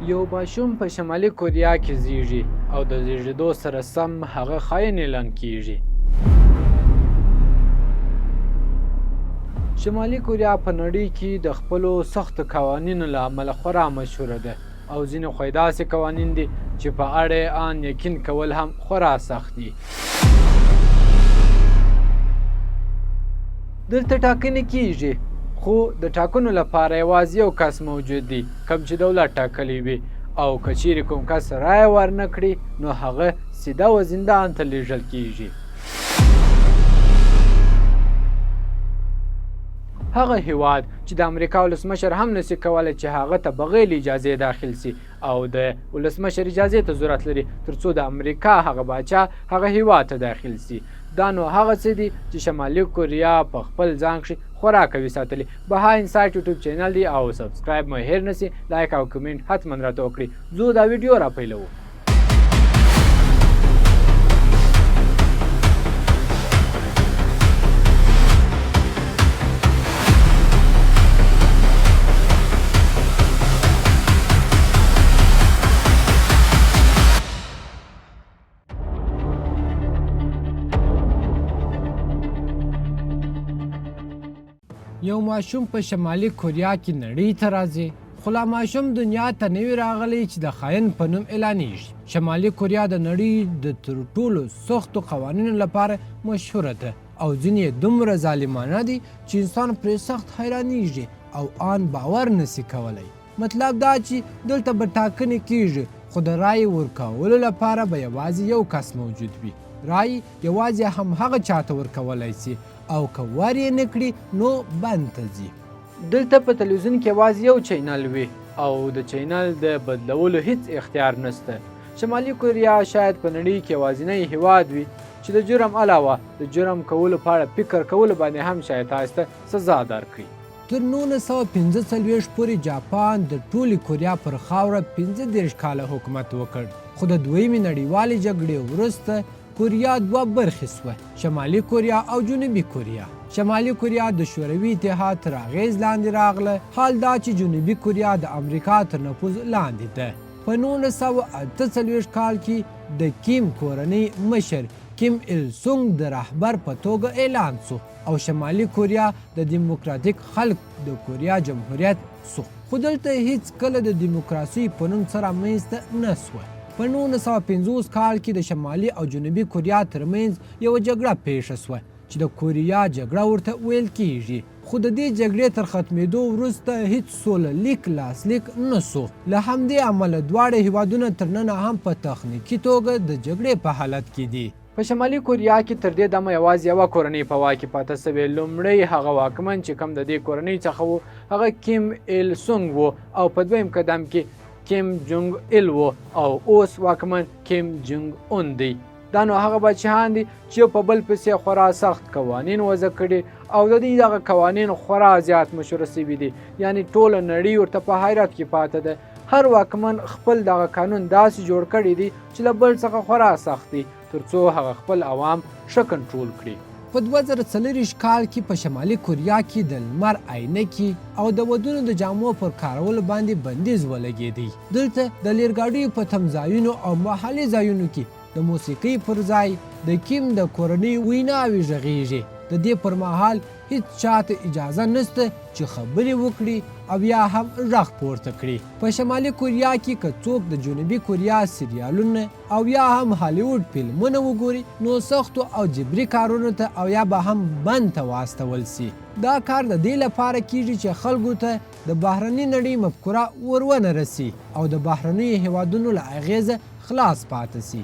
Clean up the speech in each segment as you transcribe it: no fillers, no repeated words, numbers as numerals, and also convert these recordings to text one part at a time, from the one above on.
یو ماشوم په شمالي کوریا کې زیږي او د زیږېدو سره سم هغه خاین اعلان کیږي. شمالي کوریا په نړۍ کې د خپلو سختو قوانینو له امله خورا مشهوره ده او ځینې خو یې داسې قوانین دي چې په اړه یې ان یقین کول هم خورا سخت دي. دلته ټاکنې کیږي خو د ټاکنو لپاره یوازې یو کس موجود دی کوم چې دولت ټاکلی وي او که چیرې کوم کس رایه ورنه کړي نو هغه سیده و زندان ته لیږل کیږي. هغه هیواد چې د امریکا ولسمشر هم نشي کولی چې هغه ته بغیر اجازې داخل سي او د ولسمشر اجازې ته ضرورت لري ترڅو د امریکا هغه باچا هغه هیواد ته داخل سي. دا نو هغه څه دي چې شمالي کوریا په خپل ځان کښې خورا قوي ساتلي. بها انسایټ یوټیوب چینل دی او سبسکرایب مو هیر نسي، لایک او کمنټ حتما راته وکړئ. زه دا ویډیو را پیلوو. یو ماشوم په شمالي کوریا کې نړۍ ته راځي خو لا ماشوم دنیا ته نه وي راغلی چې د خاین په نوم اعلانیږي. شمالي کوریا د نړۍ د تر ټولو سختو قوانینو لپاره مشهوره ده او ځینې یې دومره ظالمانه دي چې انسان پرې سخت حیرانیږي او ان باور نسي کولی. مطلب دا چې دلته به ټاکنې کیږي خو د رایې ورکولو لپاره به یوازې یو کس موجود وي. رای یوازې هم هغه چاته ورکولی سي او که ور یې نه کړي نو بند ته ځي. دلته په تلویزیون کې یوازې یو چینل وي او د چینل د بدلولو هیڅ اختیار نشته. شمالي کوریا شاید په نړۍ کې یوازینی هیواد وي چې د جرم علاوه د جرم کولو په اړه فکر کولو باندې هم شاید تاسو ته سزا درکړي. تر 1945 پورې جاپان د ټولې کوریا پر خاوره 35 کاله حکومت وکړ خو د دویمې نړیوالې جګړې وروسته کوریا دوه برخې سوه، شمالي کوریا او جنوبي کوریا. شمالي کوریا د شوروي اتحاد تر اغیز لاندې راغله، حال دا چې جنوبي کوریا د امریکا تر نفوذ لاندې ده. په 1948 کال کې د کیم کورنۍ مشر کیم ایل سونګ د رهبر په توګه اعلان سو او شمالي کوریا د دیموکراتیک خلق د کوریا جمهوریت سو. خو دلته هیڅ کله د دیموکراسۍ په نوم سره منځته نه سوه. په 1950 کال کې د شمالي او جنوبي کوریا ترمنځ یوه جګړه پیښه سوه چې د کوریا جګړه ورته ویل کیږي. خو د دې جګړې تر ختمېدو وروسته هیڅ سوله لیک لاسلیک نه سو. له همدې امله دواړه هیوادونه تر ننه هم په تخنیکي توګه د جګړې په حالت کې دي. په شمالي کوریا کې تر دې دمه یوازې یوه کورنۍ په واک کې پاته سوې. لومړی هغه واکمن چې کوم د دې کورنۍ څخه و هغه کیم ایل سونګ و او په دویم قدم کې کیم جونګ ایل و او اوس واکمن کیم جونګ اون دی. دا نو هغه بچیان دي چې په بل پسې خورا سخت قوانین وضع کړي او د دې دغه قوانین خورا زیات مشهوره سوي دي، یعنی ټوله نړۍ ورته په حیرت کې پاته ده. هر واکمن خپل دغه قانون داسې جوړ کړی دی چې له بل څخه خورا سخت دی ترڅو هغه خپل عوام ښه کنټرول کړي. په 2024 کال کې په شمالي کوریا کې د لمر عینکې او د ودونو د جامو پر کارولو باندې بندیز ولګېدی. دلته د لیرګاډیو په تمځایونو او محلي ځایونو کې د موسیقۍ پر ځای د کیم د کورنۍ ویناوې غږیږي. د دې پر مهال هیڅ چاته اجازه نشته چې خبرې وکړي او یا هم غږ پورته کړي. په شمالي کوریا کې که څوک د جنوبي کوریا سریالونه او یا هم هالیوډ فلمونه وګوري نو سختو او جبري کارونو ته او یا به هم بند ته واستول سي. دا کار د دې لپاره کیږي چې خلکو ته د بهرني نړۍ مفکوره ورونه رسي او د بهرنیو هیوادونو له اغیزه خلاص پاتې سي.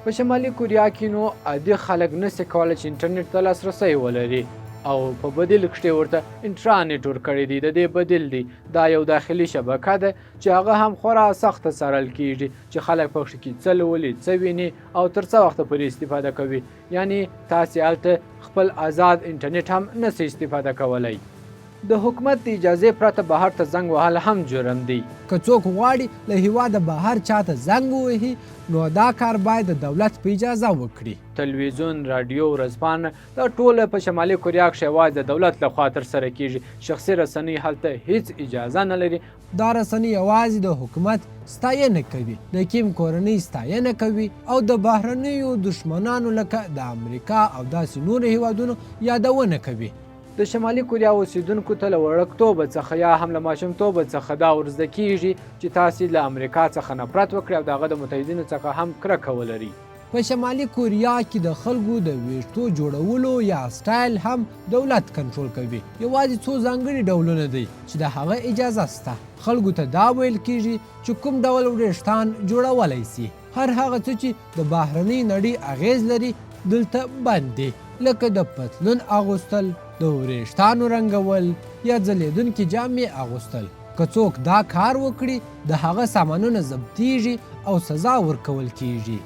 په شمالي کوریا کې نو عادي خلک نشي کولی چې انټرنیټ ته لاسرسی ولري او په بدیل کښې ورته انټرانیټ ورکړی دی. د دې بدیل دی دا یو داخلي شبکه ده چې هغه هم خورا سخته څارل کیږي چې خلک په کښې څه لولي، څه ویني او تر څه وخته پورې استفاده کوي. یعنی تاسې هلته خپل آزاد انټرنیټ هم نشئ استفاده کولی. د حکومت د اجازې پرته بهر ته زنګ وهل هم جرم دی. که څوک غواړي له هیواده بهر چاته زنګ ووهي نو دا کار باید د دولت په اجازه وکړي. تلویزیون، راډیو، ورځپاڼه دا ټوله په شمالي کوریا کښې یوازې د دولت لخوا ترسره کیږي. شخصي رسنۍ هلته هیڅ اجازه نه لري. دا رسنۍ یوازې د حکومت ستاینه کوي، د کیم کورنۍ ستاینه کوي او د بهرنیو دشمنانو لکه د امریکا او داسې نورو هیوادونو یادونه کوي. د شمالي کوریا اوسیدونکو ته له وړکتوبه څخه یا هم له ماشومتوبه څخه دا ورزده کیږي چې تاسې له امریکا څخه نفرت وکړئ او د هغه د متحدینو څخه هم کرکه ولري. په شمالي کوریا کې د خلکو د ویښتو جوړولو یا سټایل هم دولت کنټرول کوي. یوازې څو ځانګړي ډولونه دي چې د هغه اجازه شته. خلکو ته دا ویل کیږي چې کوم ډول وریښتان جوړولی سي. هر هغه څه چې د بهرنۍ نړۍ اغیز لري دلته بند دي، لکه د پتلون اغوستل، د وریښتانو رنګول یا ځلیدونکي جامې اغوستل. که څوک دا کار وکړي د هغه سامانونه ضبطیږي او سزا ورکول کیږي.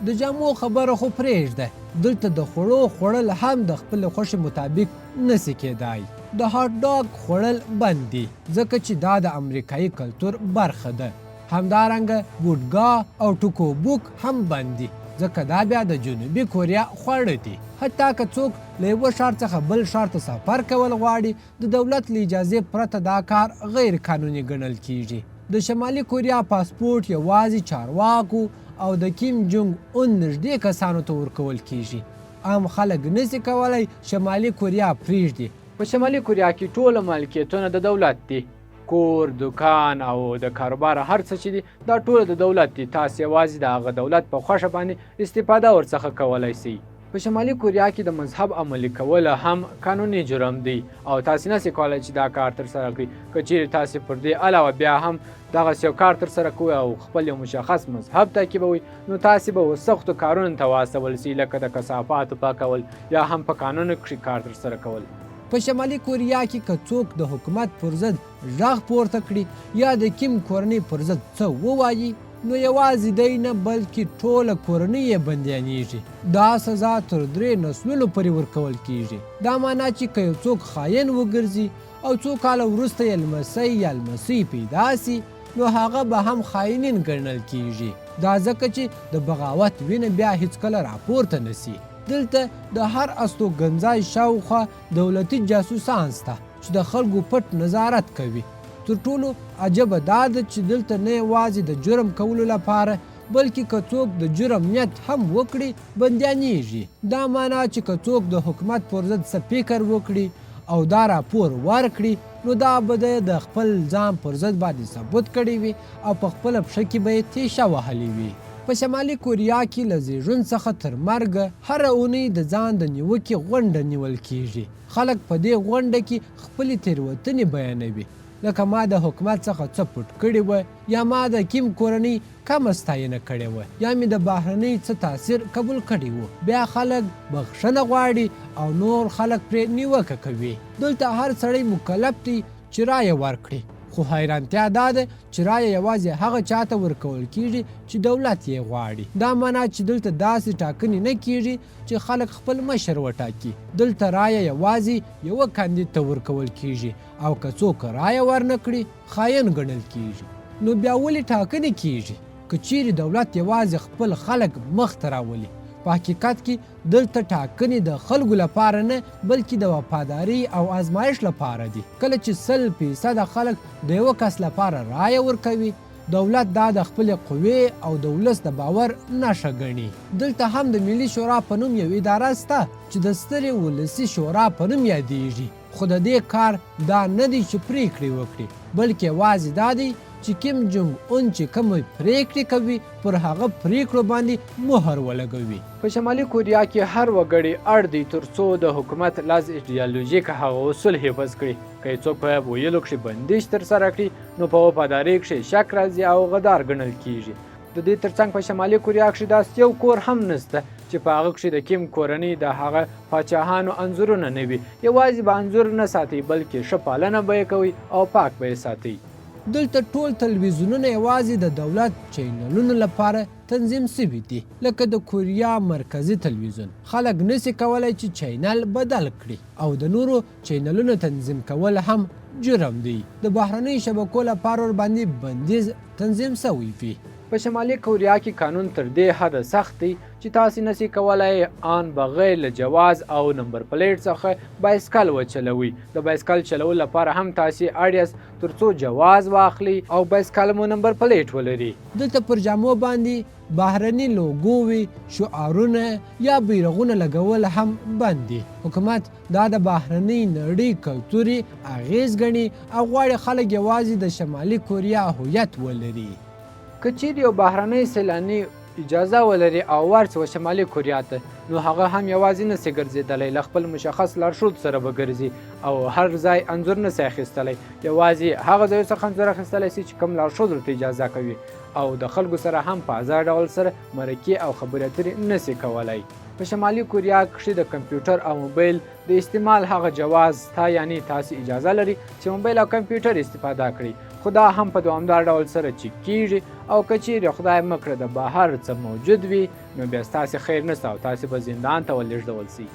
د جامو خبره خو پرېږده، دلته د خوړو خوړل هم د خپل خوښې مطابق نسی کېدای. د هاټ ډاګ خوړل بند دي ځکه چې دا د امریکایي کلتور برخه ده. همدارنګه بوډګا او ټوکو بوک هم بند دي ځکه دا بیا د جنوبي کوریا خواړه دي. حتی که څوک له یوه ښار څخه بل ښار ته سفر کول غواړي د دولت له اجازې پرته دا کار غیر قانوني ګڼل کیږي. د شمالي کوریا پاسپورټ یوازې چارواکو او د کیم جونګ اون نږدې کسانو ته ورکول کیږي. عام خلک نسی کولی شمالي کوریا پرېږدي. په شمالي کوریا کې ټوله مالکیتونه د دولت دي. کور، دکان او د کاروبار هر څه چې دي دا ټوله د دولت دي. تاسې یوازې د هغه دولت په خوښه باندې استفاده ورڅخه کولی سئ. په شمالي کوریا کې د مذهب عملي کول هم قانوني جرم دی او تاسې نسئ کولی چې دا کار ترسره کړئ. که چیرې تاسې پر دې علاوه بیا هم دغسې یو کار ترسره کوئ او خپل یو مشخص مذهب تعقیبوئ نو تاسې به سختو کارونو ته واستول سئ، لکه د کثافاتو پاکول یا هم په کانونو کښې کار ترسره کول. په شمالي کوریا کې که څوک د حکومت پر ضد غږ پورته کړي یا د کیم کورنۍ پر ضد څه ووایي نو یوازې دی نه بلکې ټوله کورنۍ یې بندیانیږي. دا سزا تر 3 نسلونو پورې ورکول کیږي. دا معنا چې که یو څوک خاین وګرځي او څو کاله وروسته یې لمسی یا لمسۍ پیدا سي نو هغه به هم خاینین ګڼل کیږي. دا ځکه چې د بغاوت وینه بیا هیڅکله راپورته نسي. دلته د هر استوګنځای شاوخوا دولتي جاسوسان شته چې د خلکو پټ نظارت کوي. تر ټولو عجبه دا ده چې دلته نه یوازې د جرم کولو لپاره بلکې که څوک د جرم نیت هم وکړي بندیانیږي. دا معنا چې که څوک د حکومت پر ضد څه فکر وکړي او دا راپور ورکړي نو دا به د خپل ځان پر ضد باندې ثبوت کړی وي او په خپله پښه کې به یې تیشه وهلې وي. په شمالي کوریا کې له زیږون څخه تر مرګه هره اونۍ د ځان د نیوکې غونډه نیول کیږي. خلک په دې غونډه کې خپلې تېروتنې بیانوي، لکه ما د حکومت څخه څه پټ کړي وه یا ما د کیم کورنۍ کمه ستاینه کړې وه یا مې د بهرنۍ څه تاثیر قبول کړی و. بیا خلک بخښنه غواړي او نور خلک پرې نیوکه کوي. دلته هر سړی مکلف دی چې رایه ورکړي، خو حیرانتیا دا ده چې رایه یوازې هغه چاته ورکول کیږي چې دولت یې غواړي. دا معنا چې دلته داسې ټاکنې نه کیږي چې خلک خپل مشر وټاکي. دلته رایه یوازې یوه کاندید ته ورکول کیږي او که څوک رایه ورنه کړي خاین ګڼل کیږي. نو بیا ولې ټاکنې کیږي؟ که چیرې دولت یوازې خپل خلک مخ ته راولي. په حقیقت کې دلته ټاکنې د خلکو لپاره نه بلکې د وفادارۍ او ازمایش لپاره دي. کله چې 100% خلک د یوه کس لپاره رایه ورکوي دولت دا د خپلې قوې او د ولس د باور نښه ګڼي. دلته هم د ملي شورا په نوم یو اداره شته چې د سترې ولسي شورا په نوم یادیږي. خو د دې کار دا نه دی چې پریکړې وکړي بلکې یوازې دا دی چې کیم جونګ اون چې کومې پریکړې کوي پر هغه پریکړو باندې مهر ولګوي. په شمالي کوریا کې هر وګړی اړ دی تر څو د حکومت لاس ایډیالوژیک هغه اصول حفظ کړي. که څوک په ویلو کښې بندش ترسره کړي نو په وفادارۍ کښې شک راځي او غدار ګڼل کیږي. د دې ترڅنګ په شمالي کوریا کښې داسې یو کور هم نشته چې په هغه کښې د کیم کورنۍ د هغه پاچاهانو انځورونه نه وي. یوازې به انځور نه ساتئ بلکې ښه پالنه به یې کوئ او پاک به یې ساتئ. دلته ټول تلویزیونونه یوازې د دولت چینلونو لپاره تنظیم شوي دي، لکه د کوریا مرکزي تلویزیون. خلک نشي کولی چې چینل بدل کړي او د نورو چینلونو تنظیم کول هم جرم دی. د بهرنۍ شبکو لپاره ورباندې بندیز تنظیم شوی وي. په شمالي کوریا کې قانون تر دې حده سخت دی چې تاسو نشئ کولی آن بغیر له جواز او نمبر پلیټ څخه بایسکل وچلوئ. د بایسکل چلولو لپاره هم تاسو اړ یاست تر څو جواز واخلي او بایسکل مو نمبر پلیټ ولري. دلته پر جامو باندې بهرني لوګووي، شعارونه یا بیرغونه لګول هم بند دي. حکومت دا د بهرنۍ نړۍ کلتوري اغیز ګڼي او غواړي خلک یوازې د شمالي کوریا هویت ولري. که چیرې یو بهرنی سیلاني اجازه ولري او ورسوه شمالي کوریا ته، نو هغه هم یوازې نسي ګرځېدلی، له خپل مشخص لارښود سره به ګرځي او هر ځای انځور نسي اخیستلی. یوازې هغه ځایو څخه انځور اخیستلی سي چې کوم لارښود ورته اجازه کوي او د خلکو سره هم په ازاد ډول سره مرکې او خبرې اترې نسي کولی. په شمالي کوریا کښې د کمپیوټر او موبایل د استعمال هغه جواز تا، یعنی تاسو اجازه لري چې موبایل او کمپیوټر استفاده کړئ، خو دا هم په دوامدار ډول سره چک کیږي او که چیرې خدای مه کړه د بهر څه موجود وي نو بیا ستاسې خیر نشته او تاسې به زندان ته ولېږدول سي.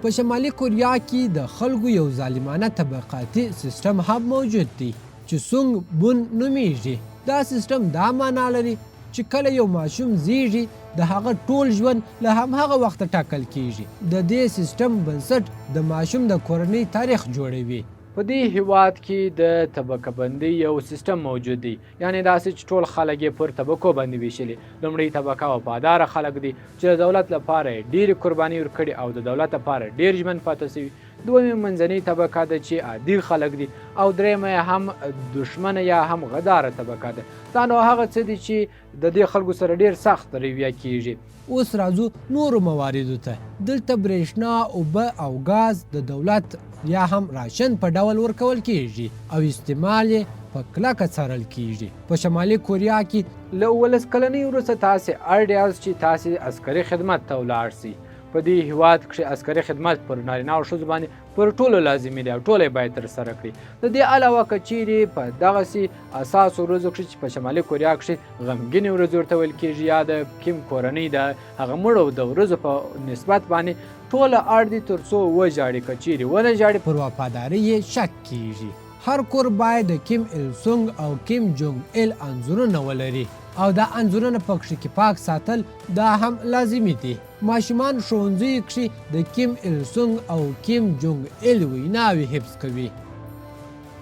په شمالي کوریا کې د خلکو یو ظالمانه طبقاتي سیستم هم موجود دی چې سونګ بون نومیږي. دا سیستم دا معنا لري چې کله یو ماشوم زیږي د هغه ټول ژوند له همهغه وخته ټاکل کیږي. د دې سیستم بنسټ د ماشوم د کورنۍ تاریخ جوړوي. په دې هیواد کې د طبقه بندۍ یو سیستم موجود دی، یعنی داسې چې ټول خلک یې پر طبقو باندې ویشلي. لومړۍ طبقه وفاداره خلک دي چې د دولت لپاره یې ډېرې قربانۍ ورکړي او د دولت لپاره ډېر ژمن پاتې شوي. دویمه منځنۍ طبقه ده چې عادي خلک دي او درېیمه هم دشمنه یا هم غداره طبقه ده. دا نو هغه څه دي چې د دې خلکو سره ډېر سخت رویه کیږي. اوس راځو نورو مواردو ته. دلته برېښنا، اوبه او ګاز د دولت یا هم راشن په ډول ورکول کیږي او استعمال یې په کلکه څارل کیږي. په شمالي کوریا کې له 19 کلنۍ وروسته تاسې اړ یاست چې تاسې عسکري خدمت ته ولاړ سئ. په دې هیواد کښې عسکري خدمت پر نارینه او ښځو باندې پر ټولو لازمي دی او ټوله یې باید ترسره کړي. د دې علاوه که چیرې په دغسې اساسو ورځو کښې چې په شمالي کوریا کښې غمګینې ورځې ورته ویل کېږي یا د کیم کورنۍ د هغه مړو د ورځو په نسبت باندې ټوله اړ دي تر څو وژاړي. که چیرې ونه ژاړي پر وفادارۍ یې شک کیږي. هر کور باید د کیم ایل سونګ او کیم جونګ ایل انځورونه ولري او دا انځورونه په کښې کې پاک ساتل دا هم لازمي دي. ماشومان ښوونځیو کښې د کیم ایل سونګ او کیم جونګ ایل ویناوې حفظ کوي.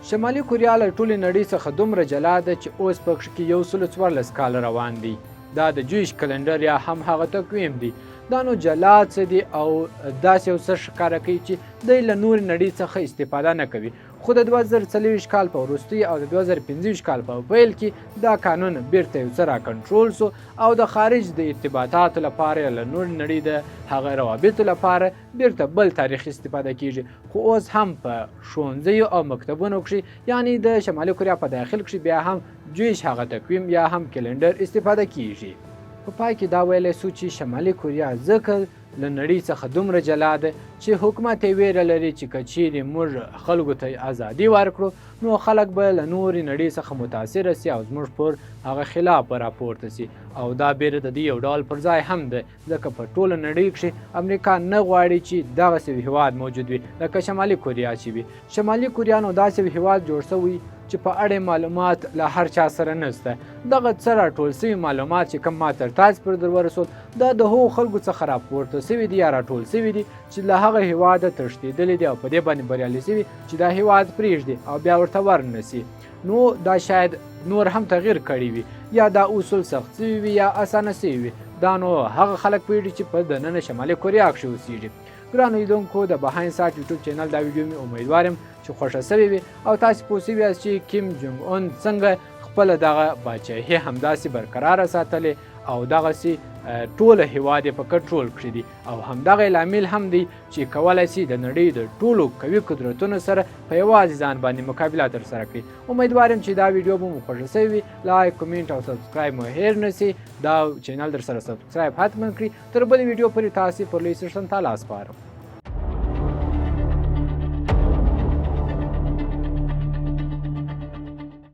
شمالي کوریا له ټولې نړۍ څخه دومره جلا ده چې اوس په کښې کې 114 کاله روان دي. دا د جویش کلنډر یا هم هغه تقویم دی. دا نو جلا څه دي او داسې یو څه ښکاره کوي چې دی له نورې نړۍ څخه استفاده نه کوي. خو د 2024 کال په وروستي او د 2025 کال په پیل کې دا قانون بیرته یو څه راکنټرول سو او د خارج د ارتباطاتو لپاره له نورې نړۍ د هغه روابطو لپاره بیرته بل تاریخ استفاده کیږي. خو اوس هم په ښوونځیو او مکتبونو کښې یعنی د شمالي کوریا په داخل کښې بیا هم جویش هغه تقویم یا هم کلنډر استفاده کیږي. په پای کې دا ویلی سو چې شمالي کوریا ځکه له نړۍ څخه دومره جلا ده چې حکومت یې ویره لري چې که چیرې موږ خلکو ته ازادي ورکړو نو خلک به له نورې نړۍ څخه متاثره سي او زموږ پر هغه خلاف به راپورته سي. او دا بیره د دې یو ډول پر ځای هم ده ځکه په ټوله نړۍ کښې امریکا نه غواړي چې دغسې یو هیواد موجود وي لکه شمالي کوریا چې وي. شمالي کوریا نو داسې یو هیواد جوړ شوی چې په اړې معلومات له هر چا سره نشته. دغه څه راټول سوي معلومات چې کوم ما تر تاسو پر در ورسول دا د هغو خلکو څخه راپورته سوي دي یا راټول سوي دي چې له هغه هیواده تښتېدلي دي او په دې باندې بریالي سوي چې دا هیواد پرېږدي او بیا ورته ورنسي. نو دا شاید نور هم تغییر کړی وي یا دا اصول سخت سوي وي یا اسانه سوي وي. دا نو هغه خلک پوهېږي چې په دننه شمالي کوریا کښې اوسېږي. ګرانو لیدونکو د بهاینډ ساټ یوټیوب چینل دا ویډیو مې امیدوار یم چې خوښه سوې وي او تاسې پوه سوي یاست چې کیم جونګ اون څنګه خپله دغه باچاهي همداسې برقراره ساتلې او دغسې ټوله هیواد یې په کنټرول کړي دي او همدغه لامل هم دی چې کولی سي د نړۍ د ټولو قوي قدرتونو سره په یوازې ځان باندې مقابله ترسره کړي. امیدوار یم چې دا ویډیو به مو خوښه سوې وي. لایک، کمنټ او سبسکرایب مو هیر نه سي. دا چینل در سره سبسکرایب حتما کړي. تر بلې ویډیو پورې تاسې پر لوی سرسن ته لاس سپارم.